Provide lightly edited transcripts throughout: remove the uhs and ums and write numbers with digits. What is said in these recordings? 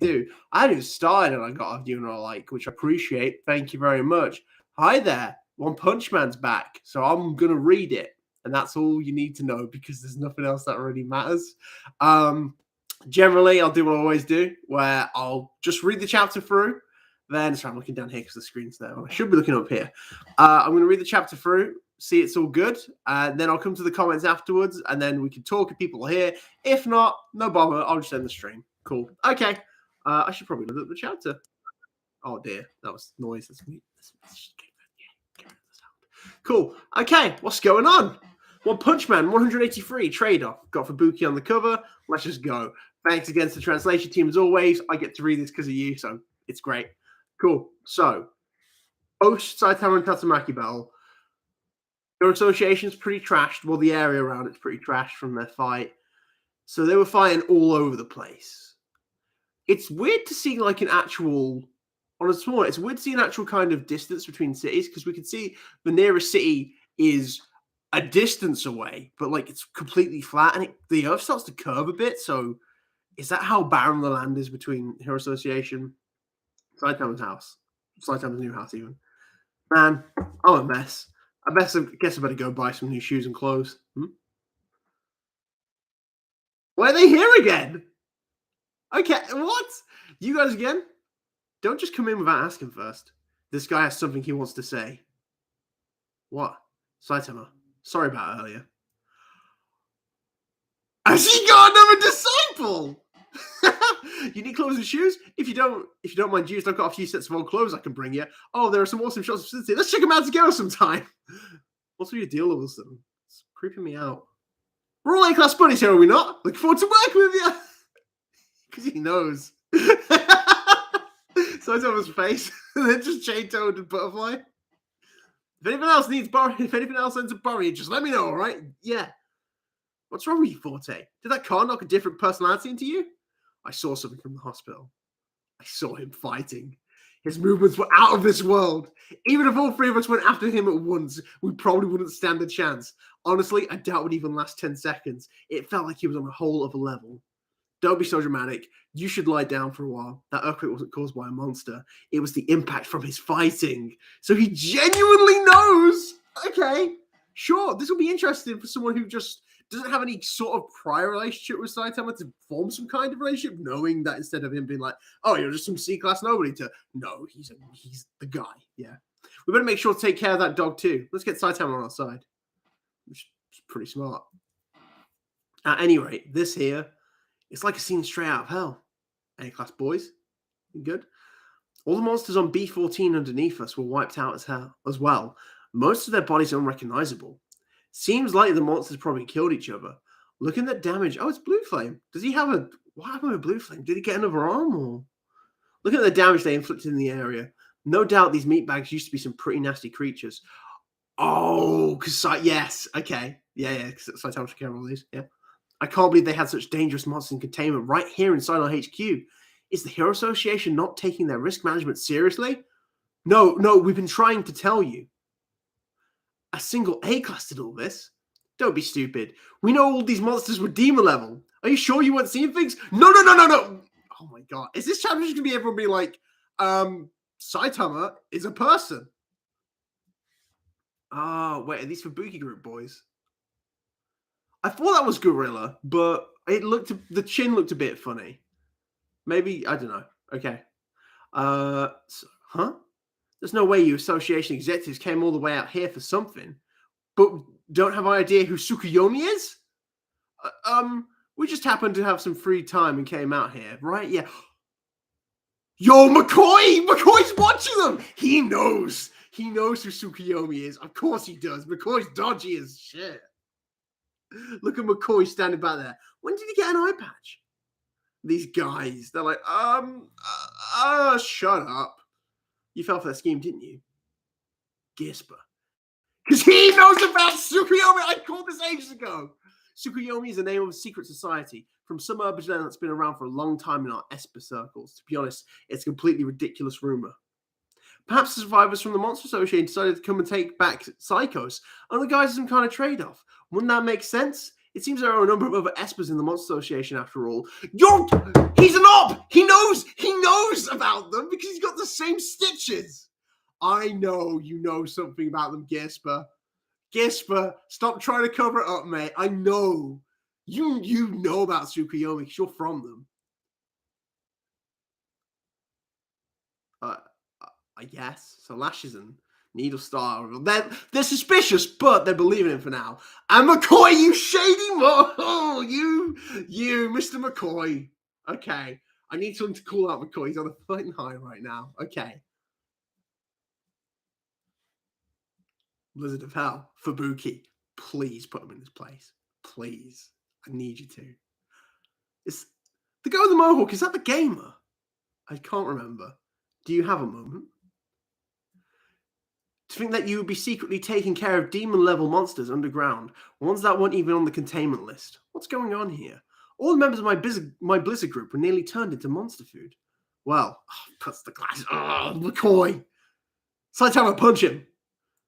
Dude, I just started and I got a funeral like, which I appreciate. Thank you very much. Hi there. One Punch Man's back. So I'm going to read it. And that's all you need to know because there's nothing else that really matters. Generally, I'll do what I always do, where I'll just read the chapter through. Then, sorry, I'm looking down here because the screen's there. I should be looking up here. I'm going to read the chapter through, see it's all good. Then I'll come to the comments afterwards, and then we can talk if people are here. If not, no bother. I'll just end the stream. Cool. Okay. I should probably look at the chapter. Oh, dear. That was noise. That's me. Cool. Okay. What's going on? One Punch Man, 183, trade-off. Got Fubuki on the cover. Let's just go. Thanks again to the translation team as always. I get to read this because of you, so it's great. Cool. So, post Saitama and Tatsumaki battle. Their association's pretty trashed. Well, the area around it's pretty trashed from their fight. So they were fighting all over the place. It's weird to see like an actual, on a small, it's weird to see an actual kind of distance between cities because we can see the nearest city is a distance away, but like it's completely flat and the earth starts to curve a bit. So is that how barren the land is between Hero Association, Saitama's house, Saitama's new house even? Man, I'm a mess. I guess I better go buy some new shoes and clothes. Why are they here again? Okay, what? You guys again? Don't just come in without asking first. This guy has something he wants to say. What? Saitama, sorry about earlier. Has he got another disciple? You need clothes and shoes? If you don't mind used, I've got a few sets of old clothes I can bring you. Oh, there are some awesome shots of City. Let's check them out together sometime. What's with your deal with them? It's creeping me out. We're all A-class buddies here, are we not? Looking forward to working with you. Because he knows. Saitama's face. And then just Chain Toad and Butterfly. If anything else ends up borrowing, just let me know, all right? Yeah. What's wrong with you, Forte? Did that car knock a different personality into you? I saw something from the hospital. I saw him fighting. His movements were out of this world. Even if all three of us went after him at once, we probably wouldn't stand a chance. Honestly, I doubt it would even last 10 seconds. It felt like he was on a whole other level. Don't be so dramatic. You should lie down for a while. That earthquake wasn't caused by a monster. It was the impact from his fighting. So he genuinely knows. Okay, sure. This will be interesting for someone who just doesn't have any sort of prior relationship with Saitama to form some kind of relationship, knowing that instead of him being like, oh, you're just some C-class nobody, to, no, he's the guy. Yeah. We better make sure to take care of that dog too. Let's get Saitama on our side. Which is pretty smart. At any rate, this here, it's like a scene straight out of hell. A-class boys, you good? All the monsters on B14 underneath us were wiped out as well. Most of their bodies are unrecognizable. Seems like the monsters probably killed each other. Looking at damage. Oh, it's Blue Flame. Does he have what happened with Blue Flame? Did he get another arm? Or look at the damage they inflicted in the area. No doubt these meatbags used to be some pretty nasty creatures. Oh, because yes. Okay. Yeah. Because Saitama took care of all these. Yeah. I can't believe they had such dangerous monsters in containment right here inside our HQ. Is the Hero Association not taking their risk management seriously? No, we've been trying to tell you. A single A-class did all this. Don't be stupid. We know all these monsters were demon level. Are you sure you weren't seeing things? No. Oh my god. Is this chapter just going to be everyone being like, Saitama is a person? Oh, wait, are these Fubuki group boys? I thought that was Gorilla, but the chin looked a bit funny. Maybe, I don't know. Okay. Huh? There's no way you association executives came all the way out here for something, but don't have an idea who Tsukuyomi is? We just happened to have some free time and came out here, right? Yeah. Yo, McCoy! McCoy's watching them! He knows who Tsukuyomi is. Of course he does. McCoy's dodgy as shit. Look at McCoy standing back there. When did he get an eye patch? These guys, they're like, shut up. You fell for that scheme, didn't you? Gispa. Because he knows about Tsukuyomi. I called this ages ago. Tsukuyomi is the name of a secret society from some urban legend that's been around for a long time in our Esper circles. To be honest, it's a completely ridiculous rumor. Perhaps the survivors from the Monster Association decided to come and take back Psychos, and the guys are some kind of trade-off. Wouldn't that make sense? It seems there are a number of other espers in the Monster Association after all. He's an op! He knows about them because he's got the same stitches. I know you know something about them, Gisper. Gisper, stop trying to cover it up, mate. I know. You know about Tsukuyomi because you're from them. I guess. So Lashes and Needle Star, they're suspicious, but they're believing him for now. And McCoy, you shady mo! You, Mr. McCoy. Okay. I need someone to call out McCoy. He's on a fighting high right now. Okay. Blizzard of Hell. Fubuki. Please put him in his place. Please. I need you to. Is the guy with the mohawk, is that the gamer? I can't remember. Do you have a moment? To think that you would be secretly taking care of demon-level monsters underground, ones that weren't even on the containment list. What's going on here? All the members of my Blizzard group were nearly turned into monster food. Well, puts the glass. McCoy! Saitama, punch him!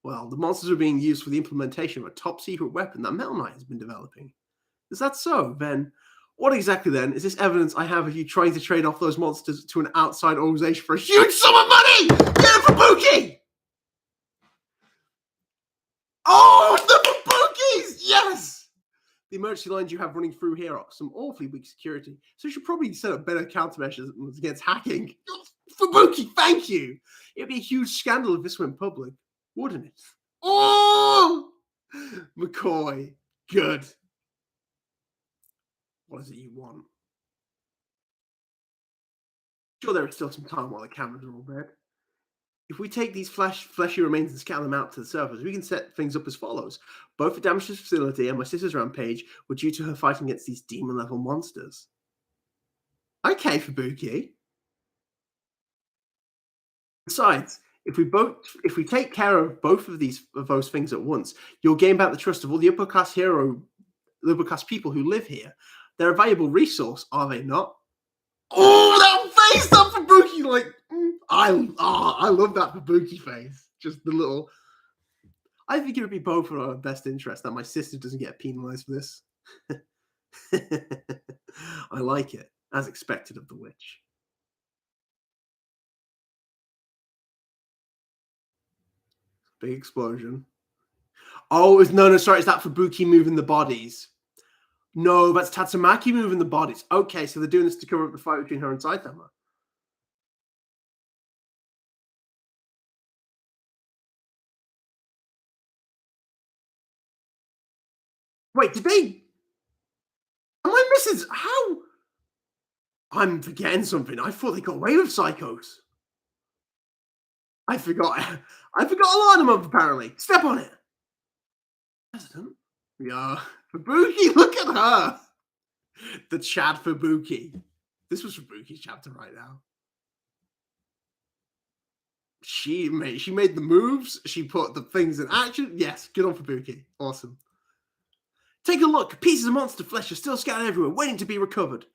Well, the monsters are being used for the implementation of a top-secret weapon that Metal Knight has been developing. Is that so? Then, what exactly then is this evidence I have of you trying to trade off those monsters to an outside organization for a huge sum of money? Get him for Buki! Oh, the Fubukis! Yes! The emergency lines you have running through here are some awfully weak security, so you should probably set up better countermeasures against hacking. Fubuki, thank you! It'd be a huge scandal if this went public, wouldn't it? Oh! McCoy, good. What is it you want? Sure, there is still some time while the cameras are all dead. If we take these fleshy remains and scatter them out to the surface, we can set things up as follows. Both the Damaged Facility and my sister's rampage were due to her fighting against these demon-level monsters. Okay, Fubuki. Besides, if we take care of both of those things at once, you'll gain back the trust of all the upper-class people who live here. They're a valuable resource, are they not? Oh, that face, that Fubuki, like, I love that Fubuki face. Just the little. I think it would be both for our best interest that my sister doesn't get penalized for this. I like it, as expected of the witch. Big explosion. Oh, no, sorry, it's that Fubuki moving the bodies. No, that's Tatsumaki moving the bodies. Okay, so they're doing this to cover up the fight between her and Saitama. Wait, did they? Am I missing? How? I'm forgetting something. I thought they got away with Psychos. I forgot a line of them, apparently. Step on it. President? Yeah. Fubuki, look at her. The Chad Fubuki. This was Fubuki's chapter right now. She made the moves. She put the things in action. Yes, good on Fubuki. Awesome. Take a look. Pieces of monster flesh are still scattered everywhere, waiting to be recovered.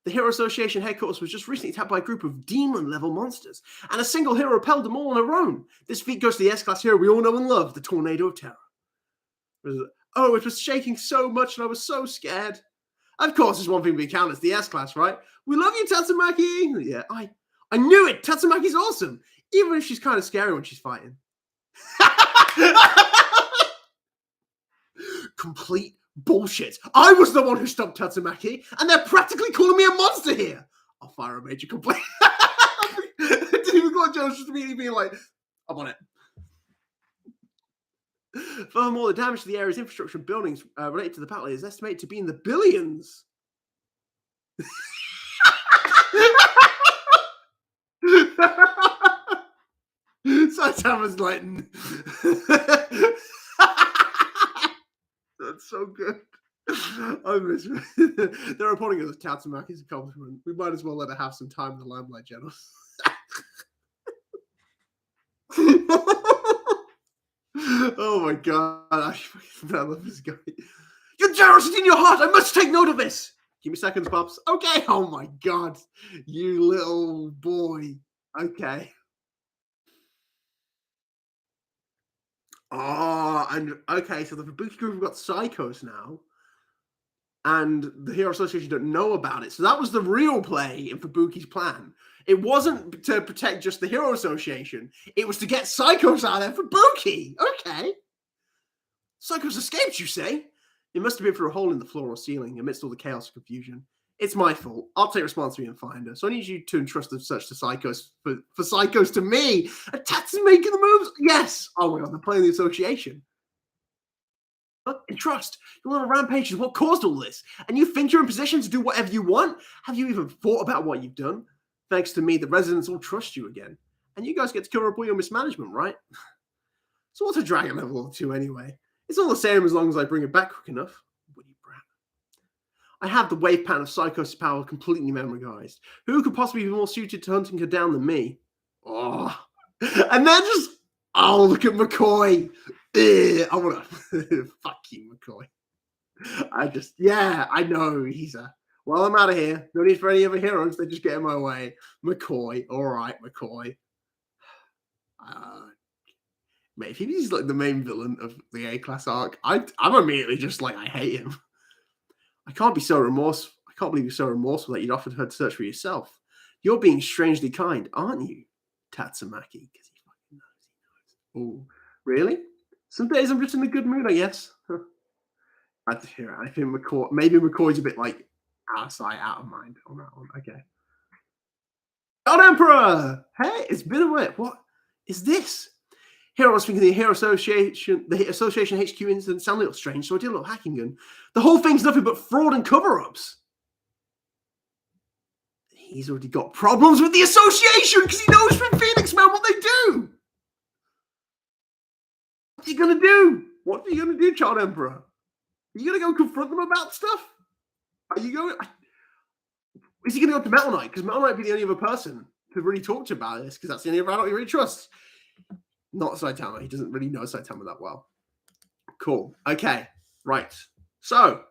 The Hero Association headquarters was just recently attacked by a group of demon-level monsters, and a single hero repelled them all on her own. This feat goes to the S-Class hero we all know and love, the Tornado of Terror. Oh, it was shaking so much and I was so scared. Of course, there's one thing we count as the S-Class, right? We love you, Tatsumaki! Yeah, I knew it! Tatsumaki's awesome! Even if she's kind of scary when she's fighting. Complete bullshit. I was the one who stopped Tatsumaki, and they're practically calling me a monster here. I'll fire a major complaint. I didn't even go on Jones, just immediately being like, I'm on it. Furthermore, the damage to the area's infrastructure and buildings related to the battle is estimated to be in the billions. Saitama's like, that's so good. I miss it. They're reporting it as Tatsumaki's accomplishment. We might as well let her have some time in the limelight, General. Oh my god, I love this guy. Your generosity in your heart, I must take note of this. Give me seconds, Pops. Okay. Oh my god, you little boy. Okay. Oh, and okay, so the Fubuki group have got Psychos now. and the Hero Association don't know about it. So that was the real play in Fubuki's plan. It wasn't to protect just the Hero Association. It was to get Psychos out of Fubuki. Okay. Psychos escaped, you say? It must have been through a hole in the floor or ceiling amidst all the chaos and confusion. It's my fault. I'll take responsibility and find her. So I need you to entrust the search to Psychos for Psychos to me. And Tatsu's making the moves? Yes. Oh my god, they're playing the association. Entrust. You're on a rampage is what caused all this. And you think you're in position to do whatever you want? Have you even thought about what you've done? Thanks to me, the residents all trust you again. And you guys get to cover up all your mismanagement, right? So what's a dragon level or two anyway? It's all the same as long as I bring it back quick enough. Woody brat. I have the wave pattern of Psychos' power completely memorized. Who could possibly be more suited to hunting her down than me? Oh. And then just, oh, look at McCoy. I want to, fuck you, McCoy. I know he's a, well, I'm out of here. No need for any other heroes. They just get in my way. McCoy. All right, McCoy. Mate, if he's like the main villain of the A-class arc, I'm immediately just like, I hate him. I can't be so remorseful. I can't believe you're so remorseful that you'd offered her to search for yourself. You're being strangely kind, aren't you, Tatsumaki? Because he fucking knows. Oh, really? Some days I'm just in a good mood, I guess. I think McCoy, maybe McCoy's a bit like out of sight, out of mind on that one. Okay. God Emperor! Hey, it's been a while. What is this? Here I was thinking the Association HQ incident sounded a little strange, so I did a little hacking and the whole thing's nothing but fraud and cover-ups. He's already got problems with the association because he knows from Phoenix Man what they do. What's he gonna do? What are you gonna do, Child Emperor? Are you gonna go confront them about stuff? Are you going? Is he gonna go to Metal Knight? Because Metal Knight would be the only other person to really talk to about this, because that's the only other adult he really trusts. Not Saitama. He doesn't really know Saitama that well. Cool. Okay. Right. So,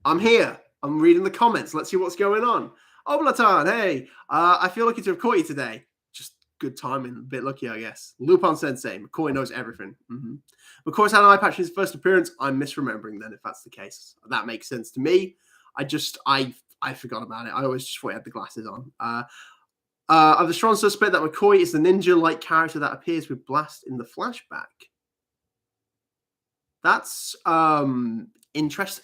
I'm here. I'm reading the comments. Let's see what's going on. Oblatan, hey. I feel lucky to have caught you today. Just good timing. A bit lucky, I guess. Lupin Sensei. McCoy knows everything. McCoy's had an eye patch in his first appearance. I'm misremembering then, if that's the case. That makes sense to me. I forgot about it. I always just thought he had the glasses on. I've the strong suspect that McCoy is the ninja-like character that appears with Blast in the flashback. That's interesting.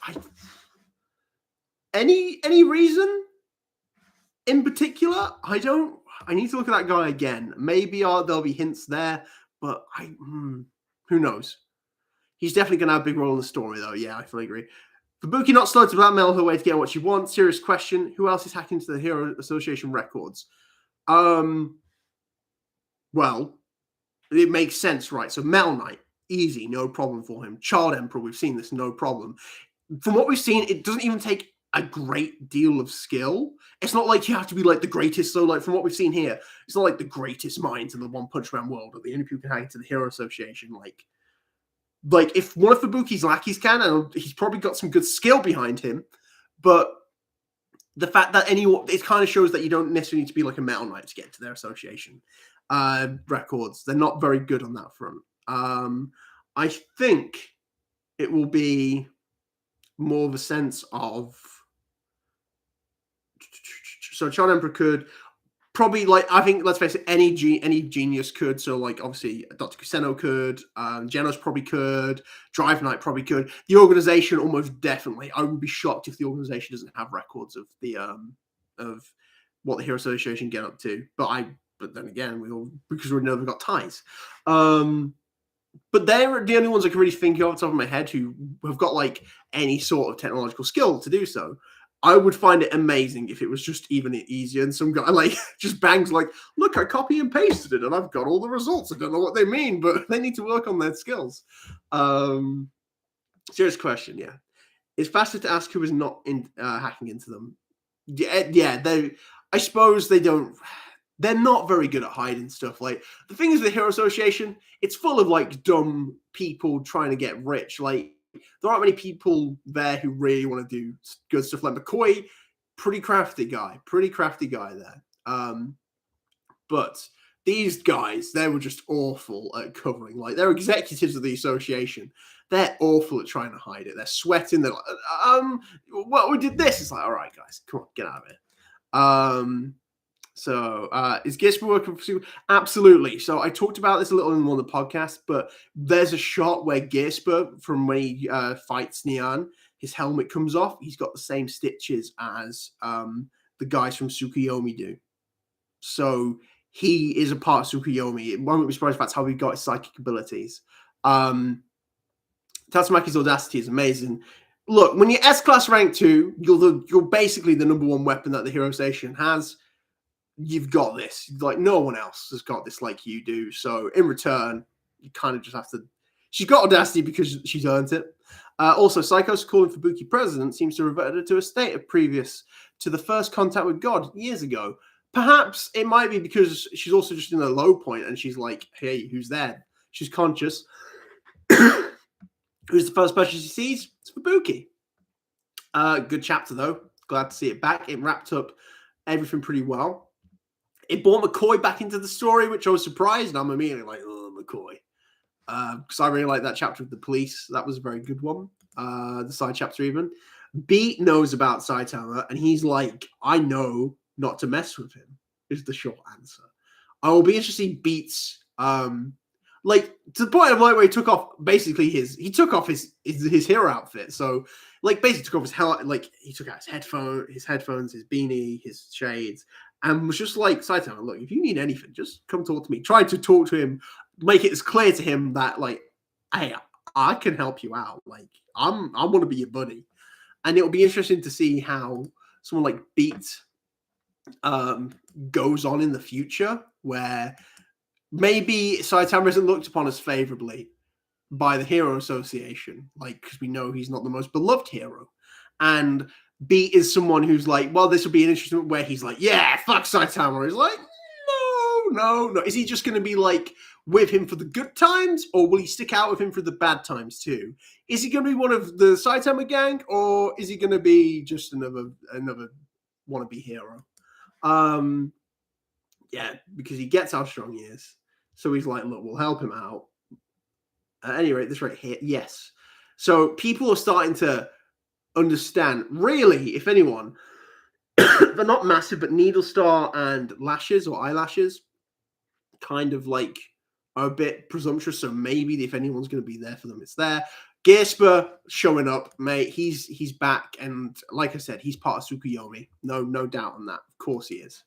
Any reason in particular? I need to look at that guy again. Maybe there'll be hints there, but who knows? He's definitely going to have a big role in the story, though. Yeah, I fully agree. Fubuki not slow to blackmail her way to get what she wants. Serious question. Who else is hacking into the Hero Association records? Well, it makes sense, right? So Metal Knight, easy, no problem for him. Child Emperor, we've seen this, no problem. From what we've seen, it doesn't even take a great deal of skill. It's not like you have to be like the greatest. So, like from what we've seen here, it's not like the greatest minds in the One Punch Man world, or the only people who can hack into the Hero Association. Like if one of Fubuki's lackeys can, and he's probably got some good skill behind him, but the fact that it kind of shows that you don't necessarily need to be like a Metal Knight to get to their association records. They're not very good on that front. I think it will be more of a sense of, so Child Emperor could probably, like, I think, let's face it, any genius could. So, like, obviously, Dr. Kuseno could, Genos probably could, Drive Knight probably could. The organization almost definitely. I would be shocked if the organization doesn't have records of the of what the Hero Association get up to. But then again, because we know they've got ties. But they're the only ones I can really think of off the top of my head who have got like any sort of technological skill to do so. I would find it amazing if it was just even easier and some guy like just bangs like, look, I copy and pasted it and I've got all the results. I don't know what they mean, but they need to work on their skills. Serious question, yeah. It's faster to ask who is not hacking into them. Yeah, I suppose they don't. They're not very good at hiding stuff. Like, the thing is, the Hero Association, it's full of like dumb people trying to get rich. Like, there aren't many people there who really want to do good stuff. Like McCoy, pretty crafty guy there. But these guys, they were just awful at covering. Like, they're executives of the association. They're awful at trying to hide it. They're sweating. They're like, well, we did this. It's like, all right, guys, come on, get out of it. So is Gisper working for Super? Absolutely. So I talked about this a little in one of the podcasts, but there's a shot where Gisper, from when he fights Neon, his helmet comes off. He's got the same stitches as the guys from Tsukuyomi do. So he is a part of Tsukuyomi. One won't be surprised if that's how he got his psychic abilities. Tatsumaki's audacity is amazing. Look, when you're S-Class rank 2, you're basically the number one weapon that the Hero Station has. You've got this. Like, no one else has got this like you do. So in return, you kind of just have to... She's got audacity because she's earned it. Also, Psychos calling Fubuki president seems to revert her to a state of previous to the first contact with God years ago. Perhaps it might be because she's also just in a low point and she's like, hey, who's there? She's conscious. Who's the first person she sees? It's Fubuki. Good chapter, though. Glad to see it back. It wrapped up everything pretty well. It brought McCoy back into the story, which I was surprised. And I'm immediately like, oh, McCoy. Because I really like that chapter with the police. That was a very good one. The side chapter even. Beat knows about Saitama, and he's like, I know not to mess with him, is the short answer. I will be interested in Beat's, like, to the point of like where he took off basically his hero outfit. So, like, basically took off his helmet, like, he took out his headphones, his beanie, his shades, and was just like, Saitama, look, if you need anything, just come talk to me. Tried to talk to him, make it as clear to him that, like, hey, I can help you out. Like, I want to be your buddy. And it'll be interesting to see how someone like Beat goes on in the future, where maybe Saitama isn't looked upon as favorably by the Hero Association, like, because we know he's not the most beloved hero. And Beat is someone who's like, well, this will be an interesting where he's like, yeah, fuck Saitama. He's like, no. Is he just going to be like with him for the good times, or will he stick out with him for the bad times too? Is he going to be one of the Saitama gang, or is he going to be just another wannabe hero? Yeah, because he gets how strong he is. So he's like, look, we'll help him out. At any rate, this right here, yes. So people are starting to understand, really, if anyone, they're not massive, but Needle Star and Lashes or Eyelashes kind of like are a bit presumptuous. So maybe if anyone's going to be there for them, it's there. Gisper showing up, mate. He's back, and like I said, he's part of Tsukuyomi. No doubt on that. Of course he is.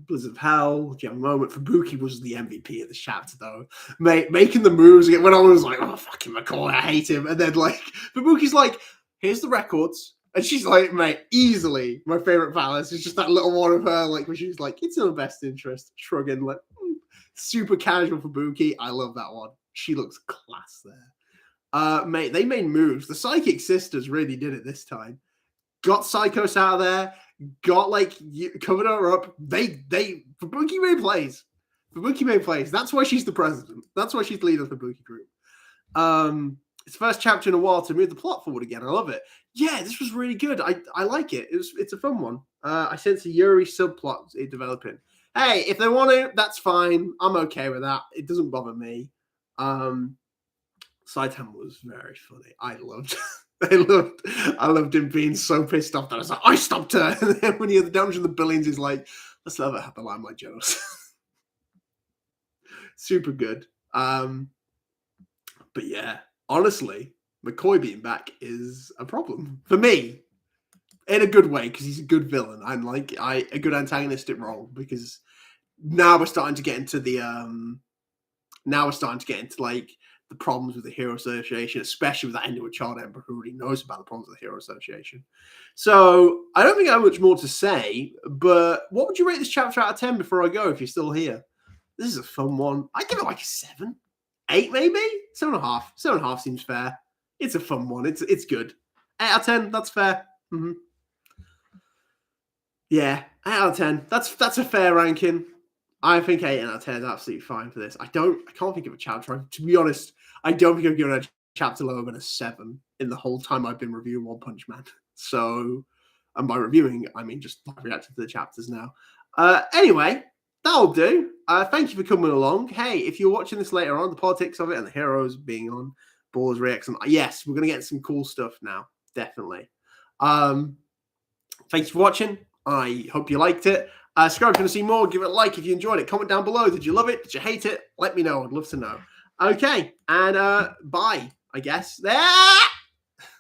Blizzard of Hell, Young Moment. Fubuki was the MVP of the chapter, though. Mate, making the moves again when I was like, oh, fucking McCoy, I hate him. And then, like, Fubuki's like, here's the records. And she's like, mate, easily my favorite balance is just that little one of her, like, where she's like, it's in her best interest, shrugging, like, super casual Fubuki. I love that one. She looks class there. Mate, they made moves. The Psychic Sisters really did it this time. Got Psychos out of there. Got, like, covered her up. Fubuki made plays. Fubuki made plays. That's why she's the president. That's why she's the leader of the Fubuki group. It's the first chapter in a while to move the plot forward again. I love it. Yeah, this was really good. I like it. It's a fun one. I sense a Yuri subplot developing. Hey, if they want to, that's fine. I'm okay with that. It doesn't bother me. Saitama was very funny. I loved him being so pissed off that I was like, I stopped her. And then when he had the damage of the billions, he's like, let's let that happen. I'm like jealous. Super good. But yeah, honestly, McCoy being back is a problem for me in a good way, because he's a good villain. I'm like a good antagonistic role, because now we're starting to get into like the problems with the Hero Association, especially with that ending with Child Emperor, who already knows about the problems with the Hero Association. So I don't think I have much more to say, but what would you rate this chapter out of 10 before I go, if you're still here? This is a fun one. I'd give it like a 7. 8 maybe? 7.5. 7.5 seems fair. It's a fun one. It's good. 8 out of 10, that's fair. Mm-hmm. Yeah, 8 out of 10. That's a fair ranking. I think 8 out of 10 is absolutely fine for this. I can't think of a chapter. To be honest, I don't think I've given a chapter lower than a 7 in the whole time I've been reviewing One Punch Man. So And by reviewing, I mean just reacting to the chapters now. Anyway, that'll do. Thank you for coming along. Hey, if you're watching this later on, the politics of it and the heroes being on Ballers Reacts, yes, we're going to get some cool stuff now. Definitely. Thanks for watching. I hope you liked it. Subscribe if you want to see more. Give it a like if you enjoyed it. Comment down below. Did you love it? Did you hate it? Let me know. I'd love to know. Okay. And bye, I guess.